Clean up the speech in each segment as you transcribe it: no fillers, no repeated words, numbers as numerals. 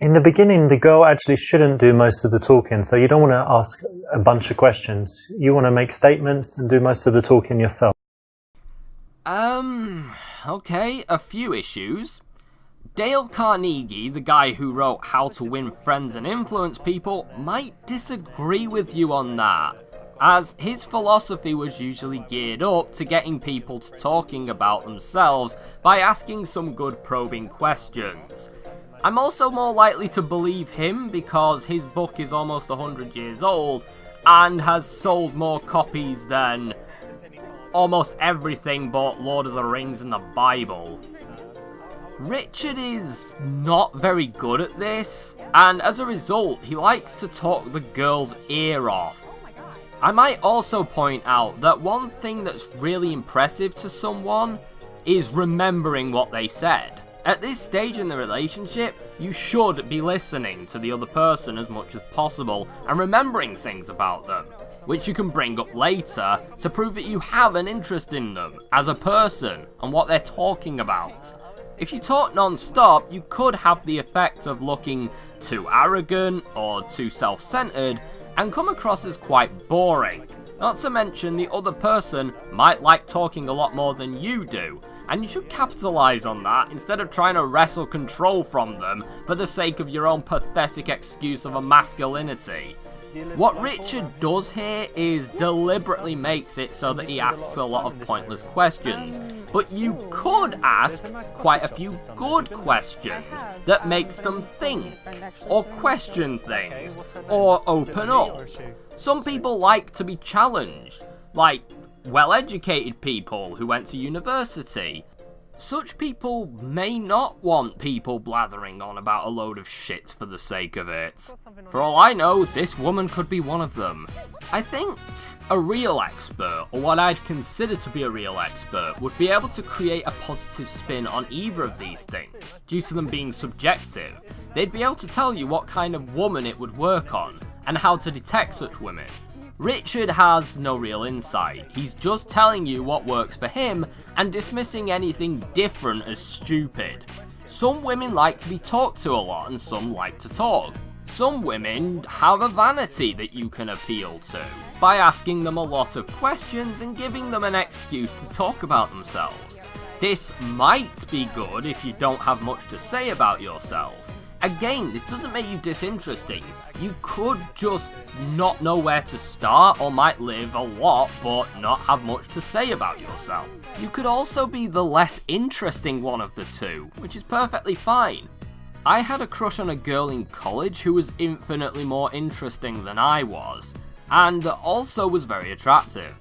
In the beginning, the girl actually shouldn't do most of the talking, so you don't want to ask a bunch of questions. You want to make statements and do most of the talking yourself. Okay, a few issues. Dale Carnegie, the guy who wrote How to Win Friends and Influence People, might disagree with you on that, as his philosophy was usually geared up to getting people to talking about themselves by asking some good probing questions. I'm also more likely to believe him because his book is almost 100 years old and has sold more copies than almost everything but Lord of the Rings and the Bible. Richard is not very good at this, and as a result, he likes to talk the girl's ear off. I might also point out that one thing that's really impressive to someone is remembering what they said. At this stage in the relationship, you should be listening to the other person as much as possible and remembering things about them, which you can bring up later to prove that you have an interest in them as a person and what they're talking about. If you talk non-stop, you could have the effect of looking too arrogant or too self-centered and come across as quite boring. Not to mention the other person might like talking a lot more than you do, and you should capitalize on that instead of trying to wrestle control from them for the sake of your own pathetic excuse of a masculinity. What Richard does here is deliberately makes it so that he asks a lot of pointless questions, but you could ask quite a few good questions that makes them think, or question things, or open up. Some people like to be challenged, like well-educated people who went to university. Such people may not want people blathering on about a load of shit for the sake of it. For all I know, this woman could be one of them. I think a real expert, or what I'd consider to be a real expert, would be able to create a positive spin on either of these things, due to them being subjective. They'd be able to tell you what kind of woman it would work on, and how to detect such women. Richard has no real insight. He's just telling you what works for him and dismissing anything different as stupid. Some women like to be talked to a lot and some like to talk. Some women have a vanity that you can appeal to by asking them a lot of questions and giving them an excuse to talk about themselves. This might be good if you don't have much to say about yourself. Again, this doesn't make you disinteresting. You could just not know where to start, or might live a lot but not have much to say about yourself. You could also be the less interesting one of the two, which is perfectly fine. I had a crush on a girl in college who was infinitely more interesting than I was, and also was very attractive.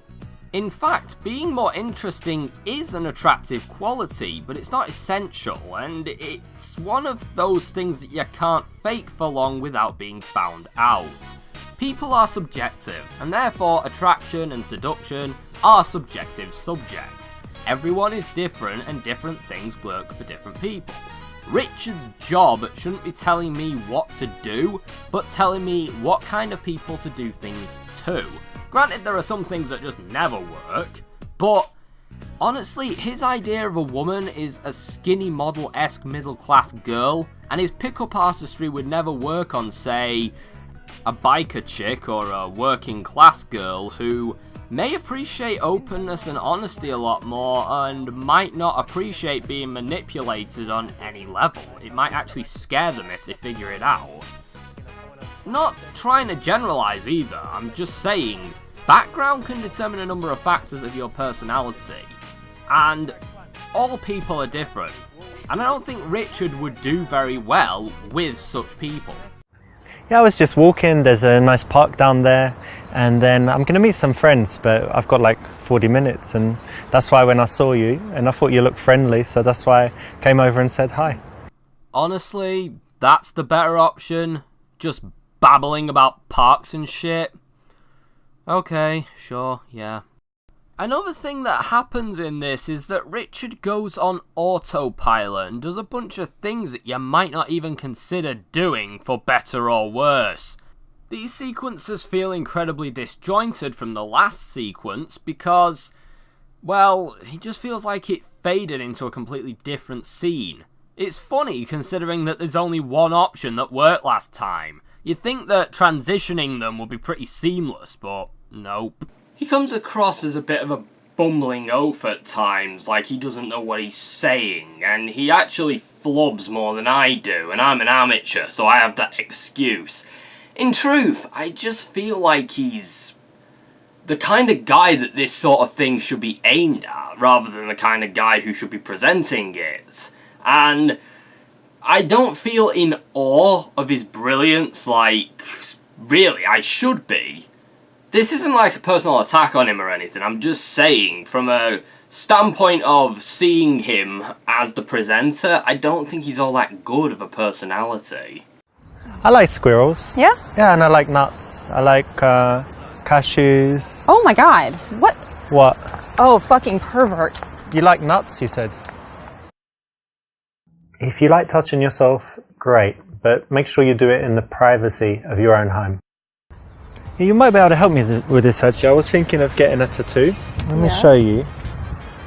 In fact, being more interesting is an attractive quality, but it's not essential, and it's one of those things that you can't fake for long without being found out. People are subjective, and therefore attraction and seduction are subjective subjects. Everyone is different, and different things work for different people. Richard's job shouldn't be telling me what to do, but telling me what kind of people to do things to. Granted, there are some things that just never work, but honestly, his idea of a woman is a skinny model-esque middle-class girl, and his pick-up artistry would never work on, say, a biker chick or a working-class girl who may appreciate openness and honesty a lot more and might not appreciate being manipulated on any level. It might actually scare them if they figure it out. Not trying to generalize either, I'm just saying, background can determine a number of factors of your personality, and all people are different, and I don't think Richard would do very well with such people. Yeah, I was just walking, there's a nice park down there, and then I'm going to meet some friends, but I've got like 40 minutes, and that's why when I saw you, and I thought you looked friendly, so that's why I came over and said hi. Honestly, that's the better option, just babbling about parks and shit. Okay, sure, yeah. Another thing that happens in this is that Richard goes on autopilot and does a bunch of things that you might not even consider doing, for better or worse. These sequences feel incredibly disjointed from the last sequence because, well, it just feels like it faded into a completely different scene. It's funny considering that there's only one option that worked last time. You'd think that transitioning them would be pretty seamless, but nope. He comes across as a bit of a bumbling oaf at times, like he doesn't know what he's saying, and he actually flubs more than I do, and I'm an amateur, so I have that excuse. In truth, I just feel like he's the kind of guy that this sort of thing should be aimed at, rather than the kind of guy who should be presenting it. And I don't feel in awe of his brilliance like, really, I should be. This isn't like a personal attack on him or anything, I'm just saying, from a standpoint of seeing him as the presenter, I don't think he's all that good of a personality. I like squirrels. Yeah? Yeah, and I like nuts. I like cashews. Oh my god. What? What? Oh, fucking pervert. You like nuts, you said? If you like touching yourself, great, but make sure you do it in the privacy of your own home. You might be able to help me with this actually. I was thinking of getting a tattoo. Let me show you.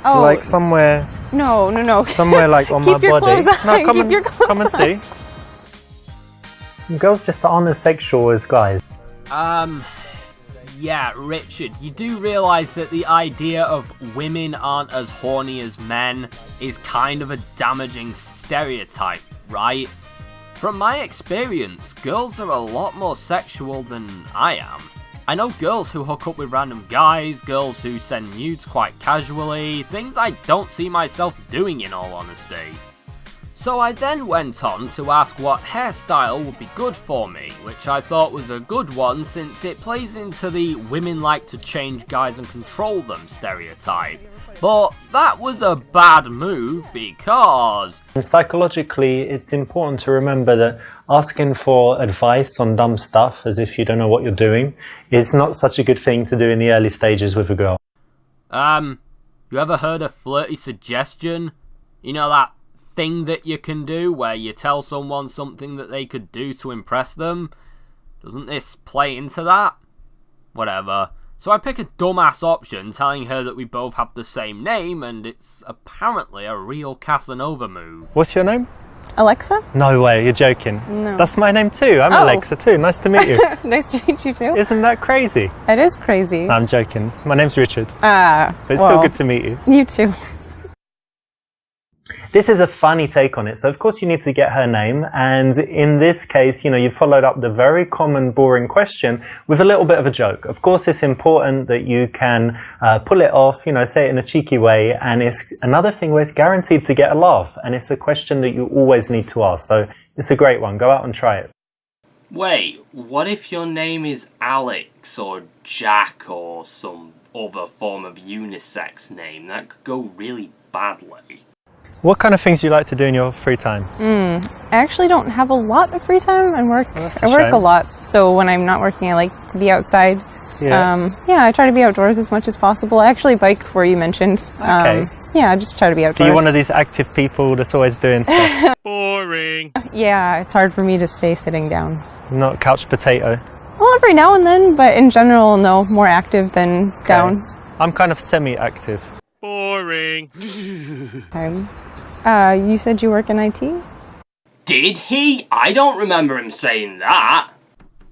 Oh. So like somewhere... No. Somewhere like on Keep my your body. clothes No, on. come and see. Girls just aren't as sexual as guys. Yeah, Richard, you do realise that the idea of women aren't as horny as men is kind of a damaging stereotype, right? From my experience, girls are a lot more sexual than I am. I know girls who hook up with random guys, girls who send nudes quite casually, things I don't see myself doing in all honesty. So I then went on to ask what hairstyle would be good for me, which I thought was a good one since it plays into the women like to change guys and control them stereotype. But that was a bad move because... Psychologically, it's important to remember that asking for advice on dumb stuff, as if you don't know what you're doing, is not such a good thing to do in the early stages with a girl. You ever heard of flirty suggestion? You know that thing that you can do where you tell someone something that they could do to impress them? Doesn't this play into that? Whatever. So I pick a dumbass option telling her that we both have the same name and it's apparently a real Casanova move. What's your name? Alexa? No way, you're joking. No. That's my name too. I'm Alexa too. Nice to meet you. Nice to meet you too. Isn't that crazy? It is crazy. No, I'm joking. My name's Richard. But it's still good to meet you. You too. This is a funny take on it. So of course you need to get her name. And in this case, you followed up the very common, boring question with a little bit of a joke. Of course, it's important that you can pull it off, say it in a cheeky way. And it's another thing where it's guaranteed to get a laugh. And it's a question that you always need to ask. So it's a great one. Go out and try it. Wait, what if your name is Alex or Jack or some other form of unisex name? That could go really badly. What kind of things do you like to do in your free time? I actually don't have a lot of free time. I work a lot, so when I'm not working, I like to be outside. Yeah. I try to be outdoors as much as possible. I actually bike where you mentioned. Okay. I just try to be outdoors. So you're one of these active people that's always doing stuff? Boring. Yeah, it's hard for me to stay sitting down. Not couch potato? Well, every now and then, but in general, no, more active than down. I'm kind of semi-active. Boring. You said you work in IT? Did he? I don't remember him saying that.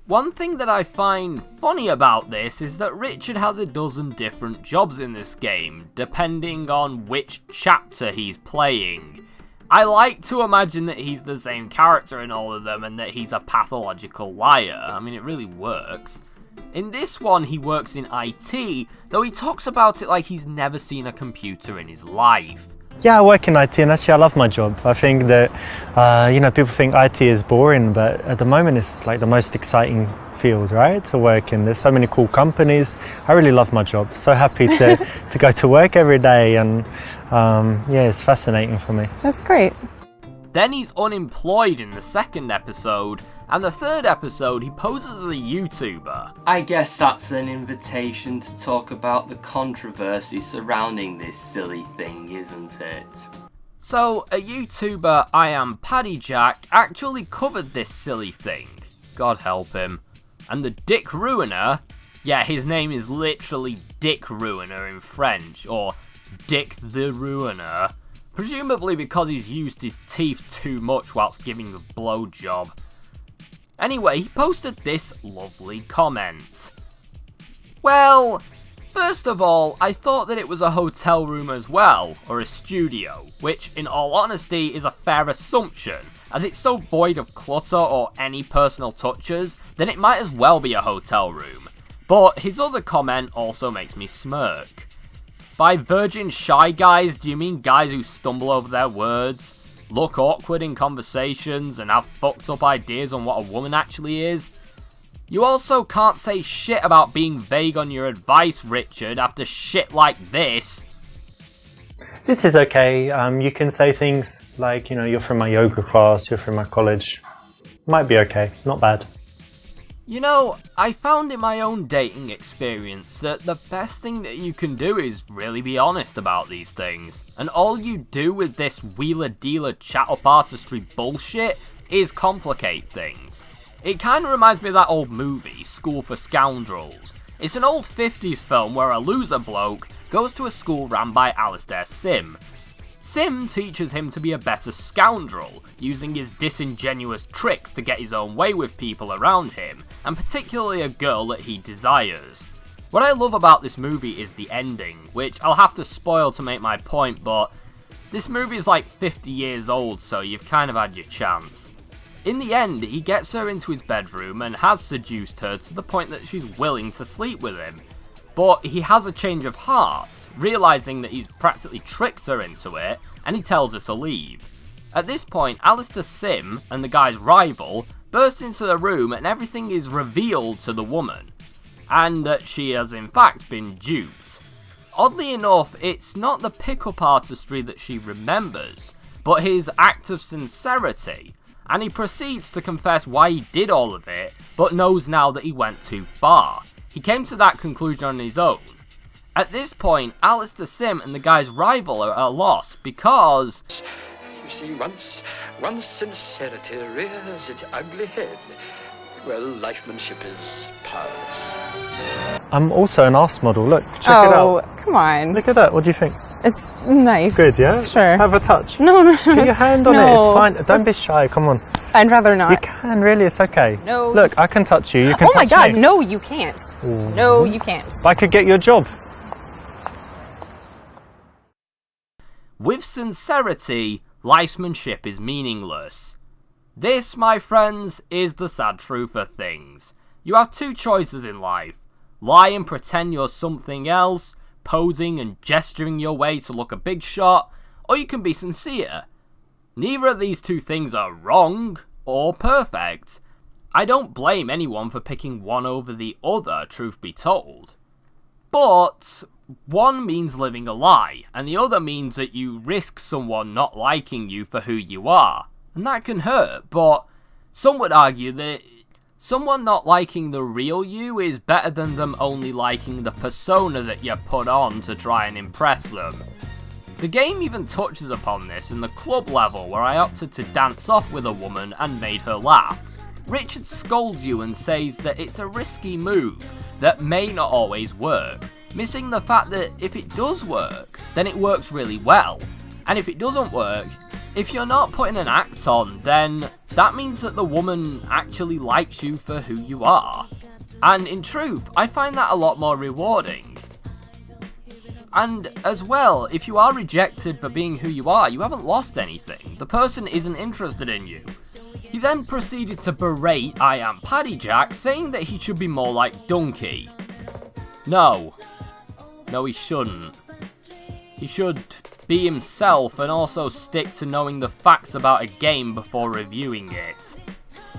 One thing that I find funny about this is that Richard has a dozen different jobs in this game, depending on which chapter he's playing. I like to imagine that he's the same character in all of them and that he's a pathological liar. I mean, it really works. In this one, he works in IT, though he talks about it like he's never seen a computer in his life. Yeah, I work in IT and actually I love my job. I think that, people think IT is boring, but at the moment it's like the most exciting field, right, to work in. There's so many cool companies. I really love my job. So happy to go to work every day and, it's fascinating for me. That's great. Then he's unemployed in the second episode, and the third episode he poses as a YouTuber. I guess that's an invitation to talk about the controversy surrounding this silly thing, isn't it? So, a YouTuber, I Am Paddy Jack, actually covered this silly thing. God help him. And the Dick Ruiner, yeah, his name is literally Dick Ruiner in French, or Dick the Ruiner, presumably because he's used his teeth too much whilst giving the blowjob. Anyway, he posted this lovely comment. Well, first of all, I thought that it was a hotel room as well, or a studio, which in all honesty is a fair assumption, as it's so void of clutter or any personal touches, then it might as well be a hotel room. But his other comment also makes me smirk. By virgin shy guys, do you mean guys who stumble over their words, look awkward in conversations, and have fucked up ideas on what a woman actually is? You also can't say shit about being vague on your advice, Richard, after shit like this. This is okay. You can say things like, you're from my yoga class, you're from my college. Might be okay, not bad. I found in my own dating experience that the best thing that you can do is really be honest about these things. And all you do with this wheeler-dealer chat-up artistry bullshit is complicate things. It kind of reminds me of that old movie, School for Scoundrels. It's an old 50s film where a loser bloke goes to a school ran by Alistair Sim. Sim teaches him to be a better scoundrel, using his disingenuous tricks to get his own way with people around him, and particularly a girl that he desires. What I love about this movie is the ending, which I'll have to spoil to make my point, but this movie is like 50 years old, so you've kind of had your chance. In the end, he gets her into his bedroom and has seduced her to the point that she's willing to sleep with him. But he has a change of heart, realising that he's practically tricked her into it, and he tells her to leave. At this point, Alistair Sim and the guy's rival burst into the room and everything is revealed to the woman, and that she has in fact been duped. Oddly enough, it's not the pickup artistry that she remembers, but his act of sincerity, and he proceeds to confess why he did all of it, but knows now that he went too far. He came to that conclusion on his own. At this point, Alistair Sim and the guy's rival are at a loss because... You see, once sincerity rears its ugly head, well, lifemanship is powerless. I'm also an arse model. Look, check it out. Oh, come on. Look at that. What do you think? It's nice. Good, yeah? Sure. Have a touch. No. Get your hand on it. It's fine. Don't be shy. Come on. I'd rather not. You can, really. It's okay. No. Look, I can touch you. You can touch me. Oh my god, no, you can't. No, you can't. I could get you a job. With sincerity, licemanship is meaningless. This, my friends, is the sad truth of things. You have two choices in life. Lie and pretend you're something else, posing and gesturing your way to look a big shot, or you can be sincere. Neither of these two things are wrong or perfect. I don't blame anyone for picking one over the other, truth be told. But one means living a lie, and the other means that you risk someone not liking you for who you are. And that can hurt, but some would argue that someone not liking the real you is better than them only liking the persona that you put on to try and impress them. The game even touches upon this in the club level where I opted to dance off with a woman and made her laugh. Richard scolds you and says that it's a risky move that may not always work, missing the fact that if it does work, then it works really well. And if it doesn't work, if you're not putting an act on, then that means that the woman actually likes you for who you are. And in truth, I find that a lot more rewarding. And as well, if you are rejected for being who you are, you haven't lost anything. The person isn't interested in you. He then proceeded to berate I Am Paddy Jack, saying that he should be more like Donkey. No, he shouldn't. He should be himself and also stick to knowing the facts about a game before reviewing it.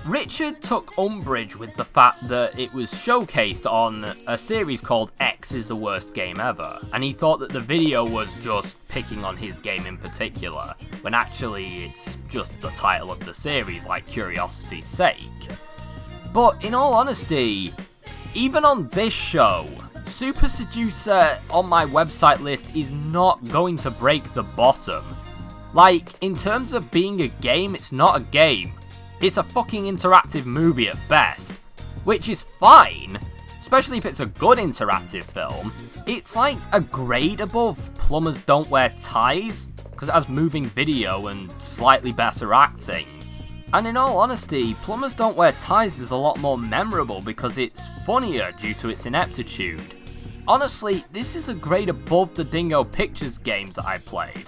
Richard took umbrage with the fact that it was showcased on a series called X is the Worst Game Ever, and he thought that the video was just picking on his game in particular, when actually it's just the title of the series, like curiosity's sake. But in all honesty, even on this show, Super Seducer on my website list is not going to break the bottom. Like, in terms of being a game, it's not a game. It's a fucking interactive movie at best, which is fine, especially if it's a good interactive film. It's like a grade above Plumbers Don't Wear Ties, because it has moving video and slightly better acting. And in all honesty, Plumbers Don't Wear Ties is a lot more memorable because it's funnier due to its ineptitude. Honestly, this is a grade above the Dingo Pictures games that I played.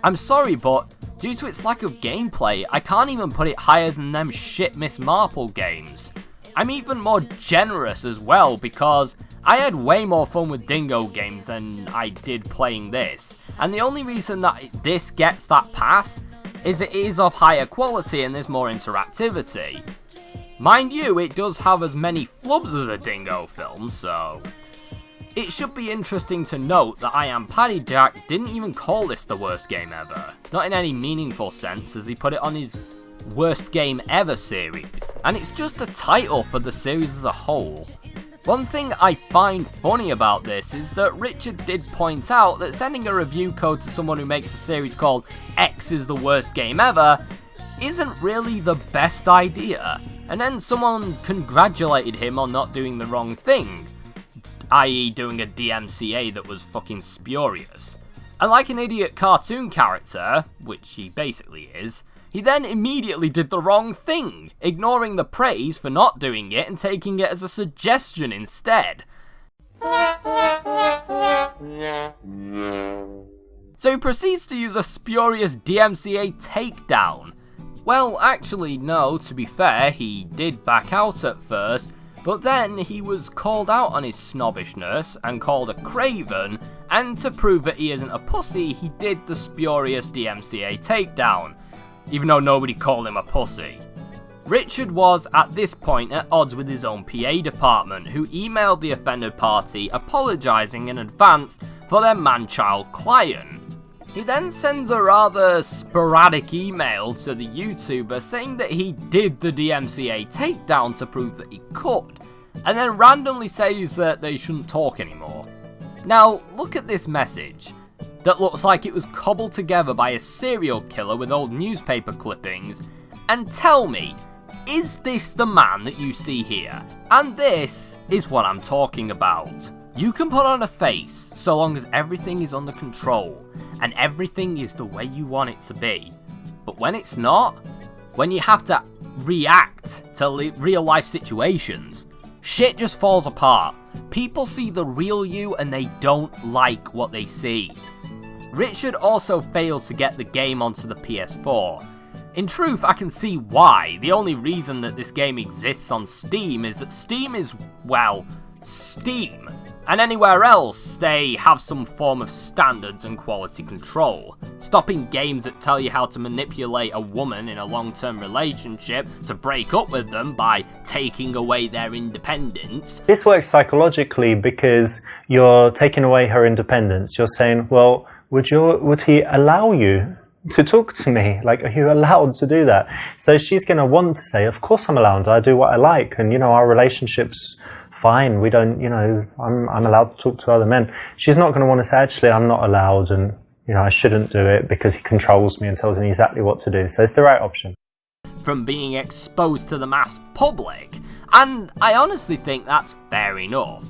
I'm sorry, but due to its lack of gameplay, I can't even put it higher than them shit Miss Marple games. I'm even more generous as well because I had way more fun with Dingo games than I did playing this. And the only reason that this gets that pass is it is of higher quality and there's more interactivity. Mind you, it does have as many flubs as a Dingo film, so... It should be interesting to note that I Am Paddy Jack didn't even call this the worst game ever. Not in any meaningful sense, as he put it on his worst game ever series. And it's just a title for the series as a whole. One thing I find funny about this is that Richard did point out that sending a review code to someone who makes a series called X is the worst game ever isn't really the best idea. And then someone congratulated him on not doing the wrong thing, i.e. doing a DMCA that was fucking spurious. And like an idiot cartoon character, which he basically is, he then immediately did the wrong thing, ignoring the praise for not doing it and taking it as a suggestion instead. So he proceeds to use a spurious DMCA takedown. Well, actually no, to be fair, he did back out at first, but then he was called out on his snobbishness and called a craven, and to prove that he isn't a pussy, he did the spurious DMCA takedown, even though nobody called him a pussy. Richard was, at this point, at odds with his own PA department, who emailed the offended party apologising in advance for their man-child client. He then sends a rather sporadic email to the YouTuber saying that he did the DMCA takedown to prove that he could, and then randomly says that they shouldn't talk anymore. Now, look at this message that looks like it was cobbled together by a serial killer with old newspaper clippings, and tell me, is this the man that you see here? And this is what I'm talking about. You can put on a face so long as everything is under control and everything is the way you want it to be. But when it's not, when you have to react to real life situations, shit just falls apart. People see the real you and they don't like what they see. Richard also failed to get the game onto the PS4. In truth, I can see why. The only reason that this game exists on Steam is that Steam is, well, Steam. And anywhere else, they have some form of standards and quality control, stopping games that tell you how to manipulate a woman in a long-term relationship to break up with them by taking away their independence. This works psychologically because you're taking away her independence. You're saying, well, would he allow you to talk to me? Like, are you allowed to do that? So she's going to want to say, of course I'm allowed, I do what I like, and, you know, our relationship's fine, we don't, you know, I'm allowed to talk to other men. She's not going to want to say, actually, I'm not allowed, and, you know, I shouldn't do it because he controls me and tells me exactly what to do. So it's the right option. From being exposed to the mass public, and I honestly think that's fair enough.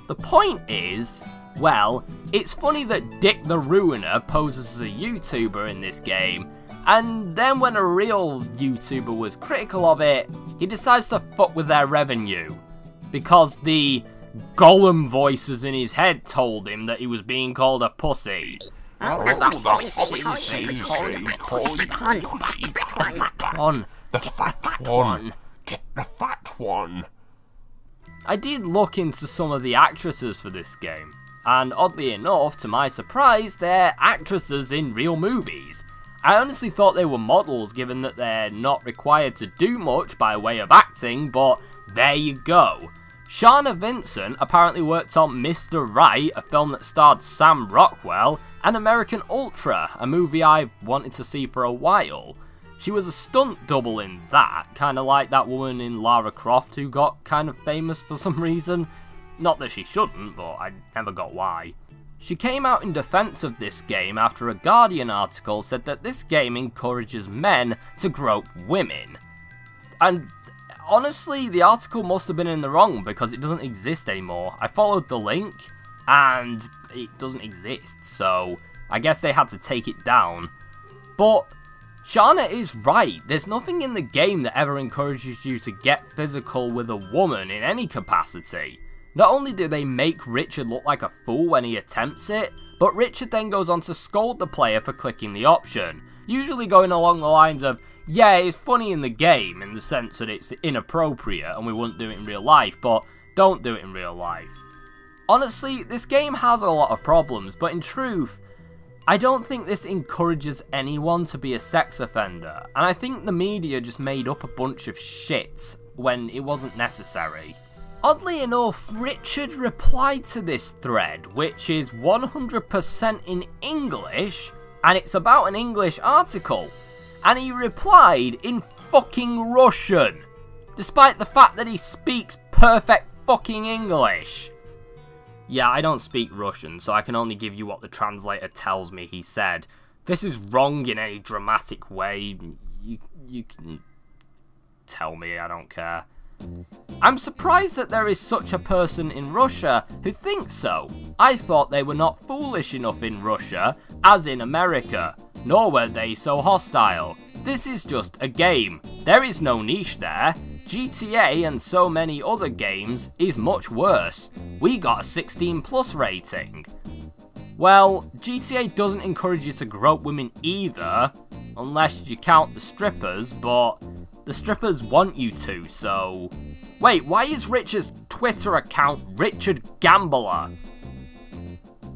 The point is, well, it's funny that Dick the Ruiner poses as a YouTuber in this game, and then when a real YouTuber was critical of it, he decides to fuck with their revenue, because the golem voices in his head told him that he was being called a pussy. The fat one. Get the fat one. I did look into some of the actresses for this game, and oddly enough, to my surprise, they're actresses in real movies. I honestly thought they were models, given that they're not required to do much by way of acting, but there you go. Shauna Vincent apparently worked on Mr. Right, a film that starred Sam Rockwell, and American Ultra, a movie I've wanted to see for a while. She was a stunt double in that, kinda like that woman in Lara Croft who got kind of famous for some reason. Not that she shouldn't, but I never got why. She came out in defense of this game after a Guardian article said that this game encourages men to grope women. And honestly, the article must have been in the wrong because it doesn't exist anymore. I followed the link and it doesn't exist, so I guess they had to take it down. But Shauna is right, there's nothing in the game that ever encourages you to get physical with a woman in any capacity. Not only do they make Richard look like a fool when he attempts it, but Richard then goes on to scold the player for clicking the option, usually going along the lines of, yeah, it's funny in the game in the sense that it's inappropriate and we wouldn't do it in real life, but don't do it in real life. Honestly, this game has a lot of problems, but in truth, I don't think this encourages anyone to be a sex offender, and I think the media just made up a bunch of shit when it wasn't necessary. Oddly enough, Richard replied to this thread, which is 100% in English, and it's about an English article, and he replied in fucking Russian, despite the fact that he speaks perfect fucking English. Yeah, I don't speak Russian, so I can only give you what the translator tells me he said. If this is wrong in any dramatic way, you can tell me, I don't care. I'm surprised that there is such a person in Russia who thinks so. I thought they were not foolish enough in Russia, as in America, nor were they so hostile. This is just a game. There is no niche there. GTA and so many other games is much worse. We got a 16+ rating. Well, GTA doesn't encourage you to grope women either, unless you count the strippers, but the strippers want you to, so... Wait, why is Richard's Twitter account Richard Gambler?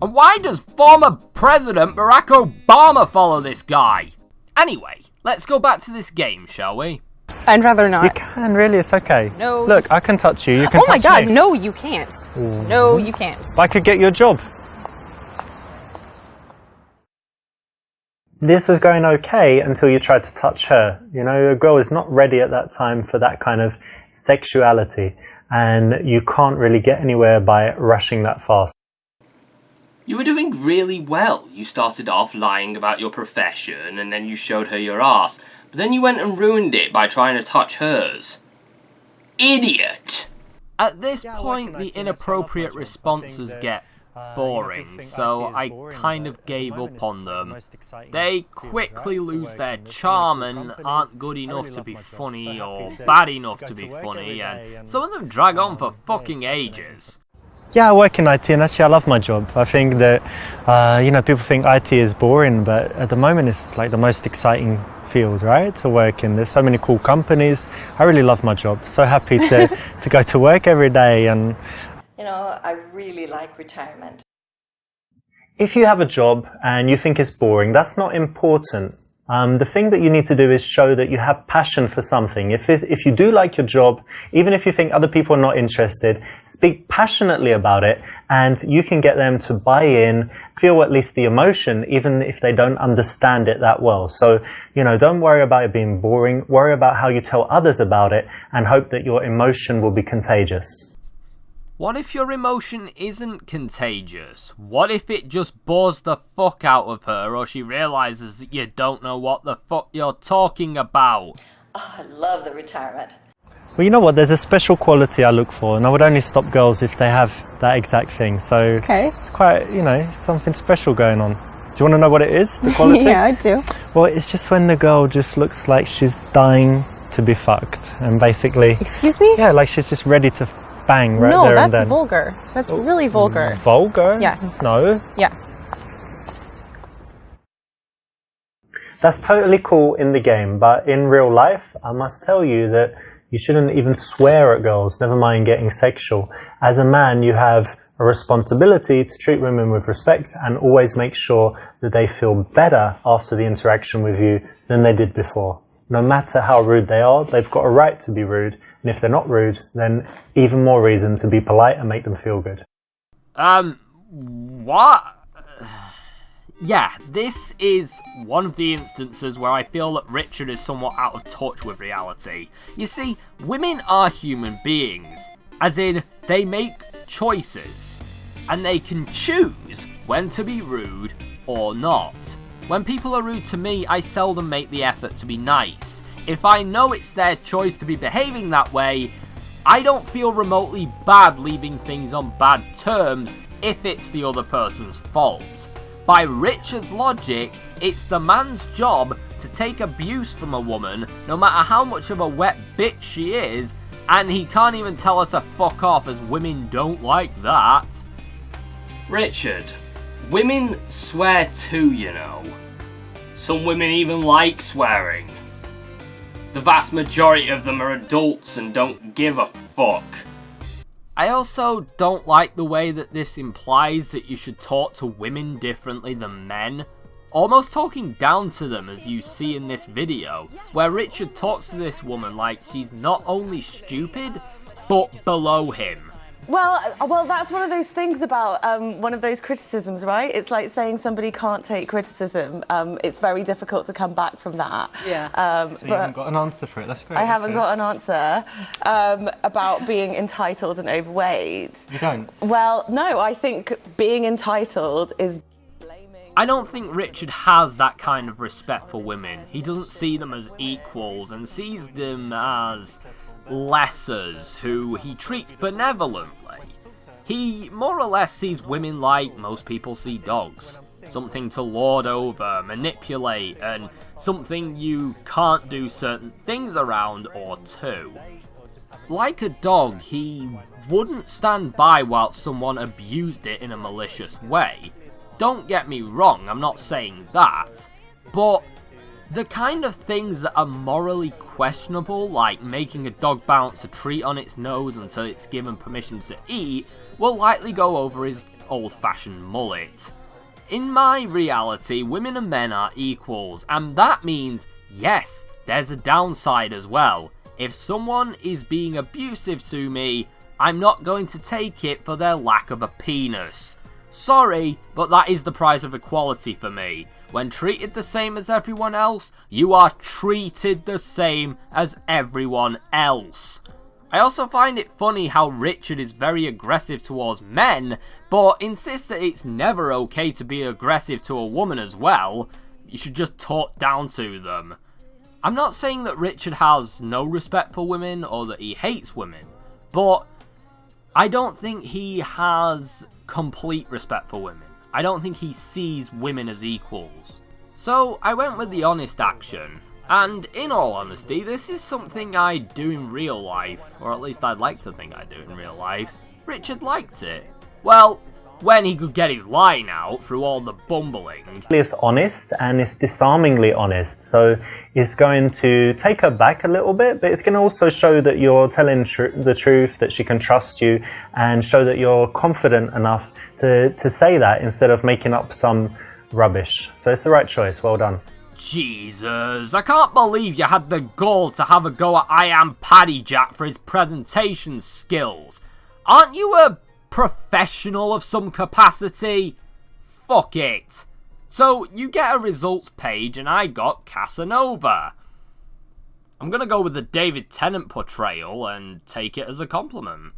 And why does former President Barack Obama follow this guy? Anyway, let's go back to this game, shall we? I'd rather not. You can, really, it's okay. No. Look, I can touch you, you can Oh my touch god, me. no, you can't. No, you can't. I could get you a job. This was going okay until you tried to touch her. You know, a girl is not ready at that time for that kind of sexuality, and you can't really get anywhere by rushing that fast. You were doing really well. You started off lying about your profession, and then you showed her your ass. But then you went and ruined it by trying to touch hers. Idiot! At this point, the inappropriate responses get boring, so I kind of gave up on them. They quickly lose their charm and aren't good enough to be funny or bad enough to be funny, and some of them drag on for fucking ages. Yeah, I work in IT, and actually I love my job. I think that, you know, people think IT is boring, but at the moment it's like the most exciting field, right, to work in. There's so many cool companies. I really love my job. So happy to go to work every day. And you know, I really like retirement. if you have a job and you think it's boring, that's not important. The thing that you need to do is show that you have passion for something. If you do like your job, even if you think other people are not interested, speak passionately about it, and you can get them to buy in, feel at least the emotion, even if they don't understand it that well. So, you know, don't worry about it being boring. Worry about how you tell others about it, and hope that your emotion will be contagious. What if your emotion isn't contagious? What if it just bores the fuck out of her, or she realises that you don't know what the fuck you're talking about? Oh, I love the retirement. Well, you know what? There's a special quality I look for, and I would only stop girls if they have that exact thing. So Okay. it's quite, you know, something special going on. Do you want to know what it is, the quality? Yeah, I do. Well, it's just when the girl just looks like she's dying to be fucked, and basically... Excuse me? Yeah, like she's just ready to bang right No, there and that's then. vulgar. That's really vulgar. Vulgar? Yes. No. Yeah. That's totally cool in the game, but in real life, I must tell you that you shouldn't even swear at girls, never mind getting sexual. As a man, you have a responsibility to treat women with respect and always make sure that they feel better after the interaction with you than they did before. No matter how rude they are, they've got a right to be rude, and if they're not rude, then even more reason to be polite and make them feel good. What? Yeah, this is one of the instances where I feel that Richard is somewhat out of touch with reality. You see, women are human beings, as in, they make choices, and they can choose when to be rude or not. When people are rude to me, I seldom make the effort to be nice. If I know it's their choice to be behaving that way, I don't feel remotely bad leaving things on bad terms if it's the other person's fault. By Richard's logic, it's the man's job to take abuse from a woman, no matter how much of a wet bitch she is, and he can't even tell her to fuck off, as women don't like that. Richard, women swear too, you know. Some women even like swearing. The vast majority of them are adults and don't give a fuck. I also don't like the way that this implies that you should talk to women differently than men. Almost talking down to them, as you see in this video, where Richard talks to this woman like she's not only stupid, but below him. Well, that's one of those things about one of those criticisms, right? It's like saying somebody can't take criticism. It's very difficult to come back from that. Yeah. So you haven't got an answer for it. That's great. I haven't got an answer about being entitled and overweight. You don't? Well, no. I think being entitled is blaming. I don't think Richard has that kind of respect for women. He doesn't see them as equals and sees them as lessers who he treats benevolently. He more or less sees women like most people see dogs. Something to lord over, manipulate, and something you can't do certain things around or to. Like a dog, he wouldn't stand by while someone abused it in a malicious way. Don't get me wrong, I'm not saying that, but the kind of things that are morally questionable, like making a dog bounce a treat on its nose until it's given permission to eat, will likely go over his old-fashioned mullet. In my reality, women and men are equals, and that means, yes, there's a downside as well. If someone is being abusive to me, I'm not going to take it for their lack of a penis. Sorry, but that is the price of equality for me. When treated the same as everyone else, you are treated the same as everyone else. I also find it funny how Richard is very aggressive towards men, but insists that it's never okay to be aggressive to a woman as well. You should just talk down to them. I'm not saying that Richard has no respect for women or that he hates women, but I don't think he has complete respect for women. I don't think he sees women as equals. So I went with the honest action. And in all honesty, this is something I do in real life, or at least I'd like to think I do in real life. Richard liked it. Well, when he could get his line out through all the bumbling. It's honest, and it's disarmingly honest, so it's going to take her back a little bit, but it's going to also show that you're telling the truth, that she can trust you, and show that you're confident enough to say that instead of making up some rubbish. So it's the right choice. Well done. Jesus, I can't believe you had the gall to have a go at I Am Paddy Jack for his presentation skills. Aren't you a professional of some capacity? Fuck it. So you get a results page and I got Casanova. I'm gonna go with the David Tennant portrayal and take it as a compliment.